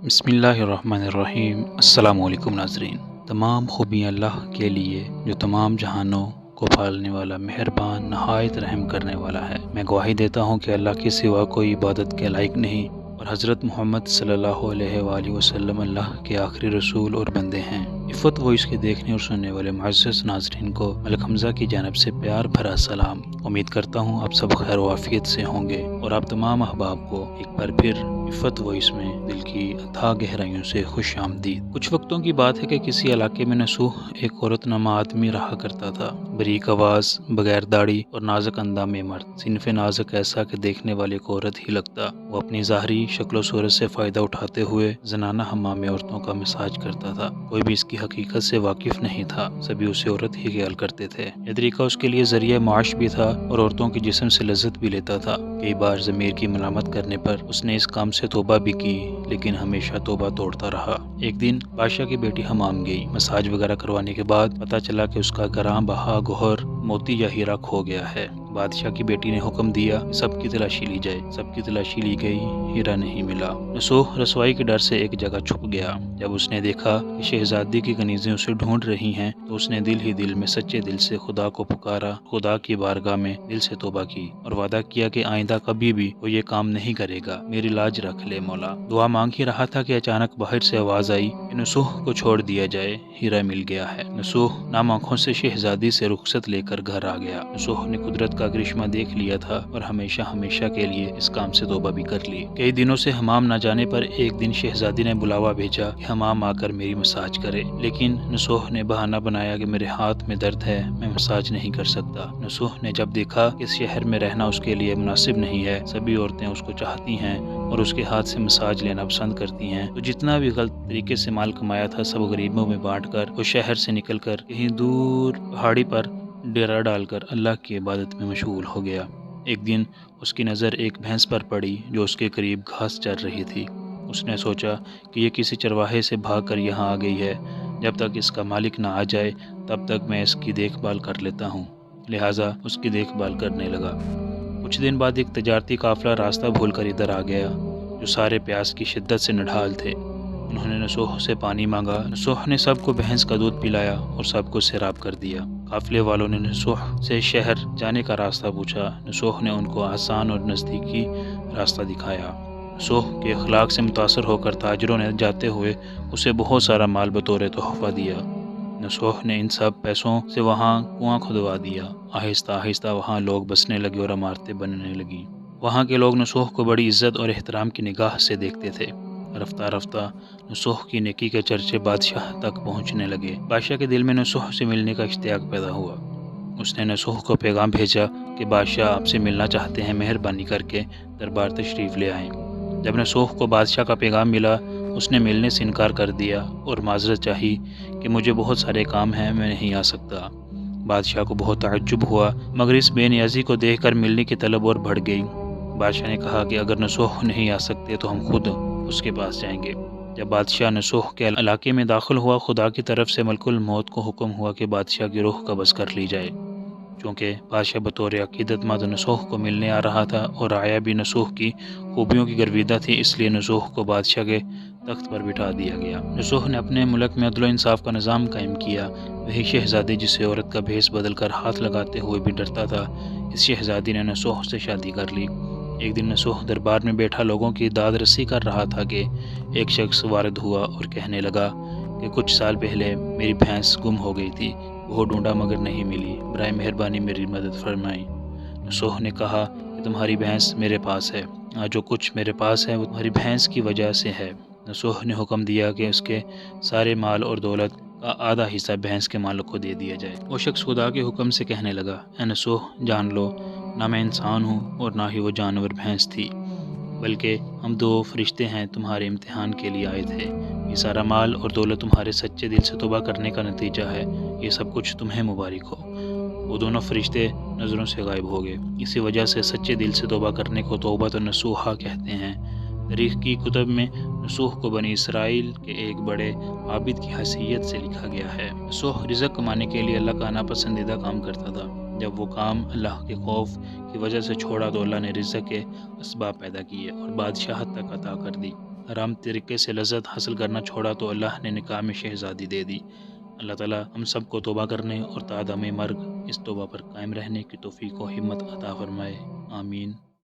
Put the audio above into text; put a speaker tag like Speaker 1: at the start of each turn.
Speaker 1: بسم اللہ الرحمن الرحیم۔ السلام علیکم ناظرین۔ تمام خوبیاں اللہ کے لیے جو تمام جہانوں کو پالنے والا، مہربان، نہایت رحم کرنے والا ہے۔ میں گواہی دیتا ہوں کہ اللہ کے سوا کوئی عبادت کے لائق نہیں، اور حضرت محمد صلی اللہ علیہ وآلہ وسلم اللہ کے آخری رسول اور بندے ہیں۔ عفت وائس کے دیکھنے اور سننے والے معزز ناظرین کو ملک حمزہ کی جانب سے پیار بھرا سلام۔ امید کرتا ہوں آپ سب خیر و عافیت سے ہوں گے، اور آپ تمام احباب کو ایک بار پھر عفت وائس میں دل کی اتھاہ گہرائیوں سے خوش آمدید۔ کچھ وقتوں کی بات ہے کہ کسی علاقے میں نصوح ایک عورت نما آدمی رہا کرتا تھا، بریک آواز، بغیر داڑھی اور نازک اندام میں مرد۔ صنف نازک ایسا کہ دیکھنے والے کو عورت ہی لگتا۔ وہ اپنی ظاہری شکل و صورت سے فائدہ اٹھاتے ہوئے زنانہ حمام میں عورتوں کا مساج کرتا تھا۔ کوئی بھی اس کی حقیقت سے واقف نہیں تھا، سبھی اسے عورت ہی خیال کرتے تھے۔ یہ طریقہ اس کے لیے ذریعہ معاش بھی تھا اور عورتوں کے جسم سے لذت بھی لیتا تھا۔ کئی بار ضمیر کی ملامت کرنے پر اس نے اس کام سے توبہ بھی کی، لیکن ہمیشہ توبہ توڑتا رہا۔ ایک دن بادشاہ کی بیٹی حمام گئی۔ مساج وغیرہ کروانے کے بعد پتہ چلا کہ اس کا گراں بہا گوہر موتی یا ہیرا کھو گیا ہے۔ بادشاہ کی بیٹی نے حکم دیا کہ سب کی تلاشی لی جائے۔ سب کی تلاشی لی گئی، ہیرا نہیں ملا۔ نصوح رسوائی کے ڈر سے ایک جگہ چھپ گیا۔ جب اس نے دیکھا کہ شہزادی کی کنیزیں اسے ڈھونڈ رہی ہیں تو اس نے دل ہی دل میں سچے دل سے خدا کو پکارا، خدا کی بارگاہ میں دل سے توبہ کی اور وعدہ کیا کہ آئندہ کبھی بھی وہ یہ کام نہیں کرے گا، میری لاج رکھ لے مولا۔ دعا مانگ ہی رہا تھا کہ اچانک باہر سے آواز آئی کہ نصوح کو چھوڑ دیا جائے، ہیرا مل گیا ہے۔ نصوح نام آنکھوں سے شہزادی سے رخصت لے کر گھر آ گیا۔ نصوح نے قدرت کا کرشمہ دیکھ لیا تھا اور ہمیشہ ہمیشہ کے لیے اس کام سے توبہ بھی کر لی۔ کئی دنوں سے حمام نہ جانے پر ایک دن شہزادی نے بلاوا بھیجا کہ حمام آ کر میری مساج کرے، لیکن نصوح نے بہانہ بنایا کہ میرے ہاتھ میں درد ہے، میں مساج نہیں کر سکتا۔ نصوح نے جب دیکھا کہ اس شہر میں رہنا اس کے لیے مناسب نہیں ہے، سبھی عورتیں اس کو چاہتی ہیں اور اس کے ہاتھ سے مساج لینا پسند کرتی ہیں، تو جتنا بھی غلط طریقے سے مال کمایا تھا سب غریبوں میں بانٹ کر وہ شہر سے نکل کر کہیں دور پہاڑی پر ڈیرا ڈال کر اللہ کی عبادت میں مشغول ہو گیا۔ ایک دن اس کی نظر ایک بھینس پر پڑی جو اس کے قریب گھاس چر رہی تھی۔ اس نے سوچا کہ یہ کسی چرواہے سے بھاگ کر یہاں آ گئی ہے، جب تک اس کا مالک نہ آ جائے تب تک میں اس کی دیکھ بھال کر لیتا ہوں، لہٰذا اس کی دیکھ بھال کرنے لگا۔ کچھ دن بعد ایک تجارتی قافلہ راستہ بھول کر ادھر آ گیا، جو سارے پیاس کی شدت سے نڈھال تھے۔ انہوں نے نصوح سے پانی مانگا۔ نصوح نے سب کو بھینس کا دودھ پلایا اور سب کو سیراب کر دیا۔ قافلے والوں نے نصوح سے شہر جانے کا راستہ پوچھا۔ نصوح نے ان کو آسان اور نزدیکی راستہ دکھایا۔ نصوح کے اخلاق سے متاثر ہو کر تاجروں نے جاتے ہوئے اسے بہت سارا مال بطور تحفہ دیا۔ نصوح نے ان سب پیسوں سے وہاں کنواں کھدوا دیا۔ آہستہ آہستہ وہاں لوگ بسنے لگے اور عمارتیں بننے لگیں۔ وہاں کے لوگ نصوح کو بڑی عزت اور احترام کی نگاہ سے دیکھتے تھے۔ رفتہ رفتہ نصوح کی نیکی کے چرچے بادشاہ تک پہنچنے لگے۔ بادشاہ کے دل میں نصوح سے ملنے کا اشتیاق پیدا ہوا۔ اس نے نصوح کو پیغام بھیجا کہ بادشاہ آپ سے ملنا چاہتے ہیں، مہربانی کر کے دربار تشریف لے آئیں۔ جب نصوح کو بادشاہ کا پیغام ملا اس نے ملنے سے انکار کر دیا اور معذرت چاہی کہ مجھے بہت سارے کام ہیں، میں نہیں آ سکتا۔ بادشاہ کو بہت تعجب ہوا، مگر اس بے نیازی کو دیکھ کر ملنے کی طلب اور بڑھ گئی۔ بادشاہ نے کہا کہ اگر نصوح نہیں آ سکتے تو ہم خود اس کے پاس جائیں گے۔ جب بادشاہ نصوح کے علاقے میں داخل ہوا، خدا کی طرف سے ملک الموت کو حکم ہوا کہ بادشاہ کی روح قبض کر لی جائے۔ چونکہ بادشاہ بطور عقیدت مند نصوح کو ملنے آ رہا تھا اور آیا بھی نصوح کی خوبیوں کی گرویدہ تھی، اس لیے نصوح کو بادشاہ کے تخت پر بٹھا دیا گیا۔ نصوح نے اپنے ملک میں عدل و انصاف کا نظام قائم کیا۔ وہی شہزادی جسے عورت کا بھیس بدل کر ہاتھ لگاتے ہوئے بھی ڈرتا تھا، اس شہزادی نے نصوح سے شادی کر لی۔ ایک دن نصوح دربار میں بیٹھا لوگوں کی داد رسی کر رہا تھا کہ ایک شخص وارد ہوا اور کہنے لگا کہ کچھ سال پہلے میری بھینس گم ہو گئی تھی، وہ ڈھونڈا مگر نہیں ملی، برائے مہربانی میری مدد فرمائیں۔ نصوح نے کہا کہ تمہاری بھینس میرے پاس ہے، جو کچھ میرے پاس ہے وہ تمہاری بھینس کی وجہ سے ہے۔ نصوح نے حکم دیا کہ اس کے سارے مال اور دولت کا آدھا حصہ بھینس کے مالک کو دے دیا جائے۔ وہ شخص خدا کے حکم سے کہنے لگا، اے نصوح، جان لو نہ میں انسان ہوں اور نہ ہی وہ جانور بھینس تھی، بلکہ ہم دو فرشتے ہیں، تمہارے امتحان کے لیے آئے تھے۔ یہ سارا مال اور دولت تمہارے سچے دل سے توبہ کرنے کا نتیجہ ہے، یہ سب کچھ تمہیں مبارک ہو۔ وہ دونوں فرشتے نظروں سے غائب ہو گئے۔ اسی وجہ سے سچے دل سے توبہ کرنے کو توبۃ النصوحہ کہتے ہیں۔ تاریخ کی کتب میں نصوح کو بنی اسرائیل کے ایک بڑے عابد کی حیثیت سے لکھا گیا ہے۔ نصوح رزق کمانے کے لیے اللہ کا ناپسندیدہ کام کرتا تھا۔ جب وہ کام اللہ کے خوف کی وجہ سے چھوڑا تو اللہ نے رزق کے اسباب پیدا کیے اور بادشاہت تک عطا کر دی۔ حرام طریقے سے لذت حاصل کرنا چھوڑا تو اللہ نے نکاح میں شہزادی دے دی۔ اللہ تعالیٰ ہم سب کو توبہ کرنے اور تا دم مرگ اس توبہ پر قائم رہنے کی توفیق و ہمت عطا فرمائے، آمین۔